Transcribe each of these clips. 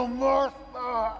little Martha.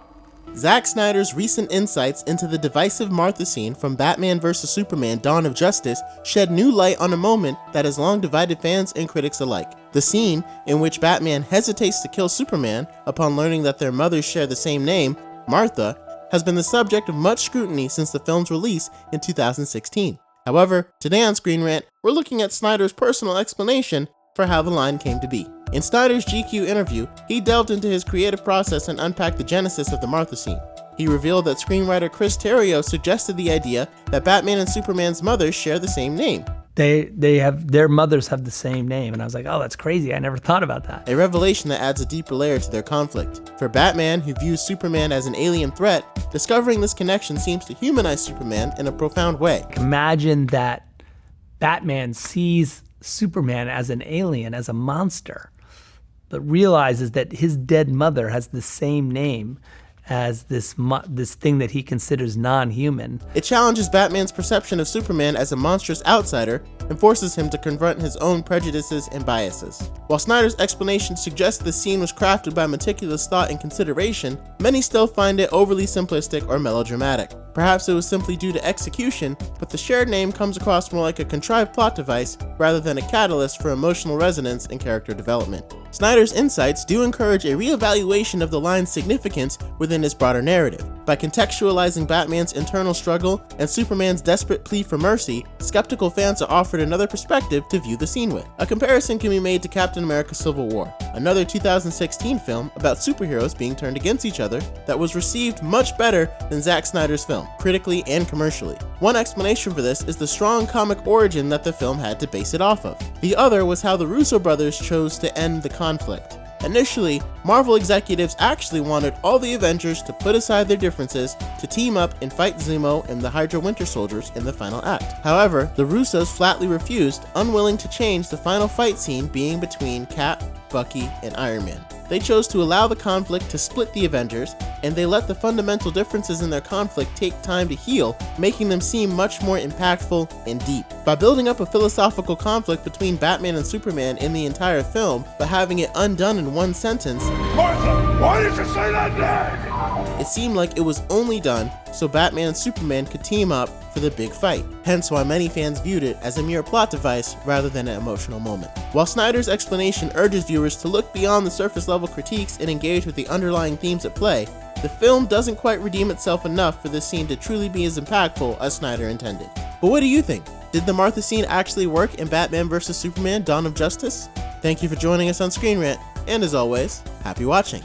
Zack Snyder's recent insights into the divisive Martha scene from Batman vs. Superman: Dawn of Justice shed new light on a moment that has long divided fans and critics alike. The scene in which Batman hesitates to kill Superman upon learning that their mothers share the same name, Martha, has been the subject of much scrutiny since the film's release in 2016. However, today on ScreenRant, we're looking at Snyder's personal explanation for how the line came to be. In Snyders GQ Interview, he delved into his creative process and unpacked the genesis of the Martha scene. He revealed that screenwriter Chris Terrio suggested the idea that Batman and Superman's mothers share the same name. Their mothers have the same name, and I was like, oh, that's crazy. I never thought about that. A revelation that adds a deeper layer to their conflict. For Batman, who views Superman as an alien threat, discovering this connection seems to humanize Superman in a profound way. Imagine that Batman sees Superman as an alien, as a monster, but realizes that his dead mother has the same name as this thing that he considers non-human. It challenges Batman's perception of Superman as a monstrous outsider and forces him to confront his own prejudices and biases. While Snyder's explanation suggests the scene was crafted by meticulous thought and consideration, many still find it overly simplistic or melodramatic. Perhaps it was simply due to execution, but the shared name comes across more like a contrived plot device rather than a catalyst for emotional resonance and character development. Snyder's insights do encourage a reevaluation of the line's significance within its broader narrative. By contextualizing Batman's internal struggle and Superman's desperate plea for mercy, skeptical fans are offered another perspective to view the scene with. A comparison can be made to Captain America: Civil War, another 2016 film about superheroes being turned against each other that was received much better than Zack Snyder's film, critically and commercially. One explanation for this is the strong comic origin that the film had to base it off of. The other was how the Russo brothers chose to end the conflict. Initially, Marvel executives actually wanted all the Avengers to put aside their differences to team up and fight Zemo and the Hydra Winter Soldiers in the final act. However, the Russos flatly refused, unwilling to change the final fight scene being between Cap, Bucky, and Iron Man. They chose to allow the conflict to split the Avengers, and they let the fundamental differences in their conflict take time to heal, making them seem much more impactful and deep. By building up a philosophical conflict between Batman and Superman in the entire film, but having it undone in one sentence, Martha, why did you say that name? it seemed like it was only done so Batman and Superman could team up for the big fight, hence why many fans viewed it as a mere plot device rather than an emotional moment. While Snyder's explanation urges viewers to look beyond the surface level critiques and engage with the underlying themes at play, the film doesn't quite redeem itself enough for this scene to truly be as impactful as Snyder intended. But what do you think? Did the Martha scene actually work in Batman vs. Superman: Dawn of Justice? Thank you for joining us on ScreenRant, and as always, happy watching!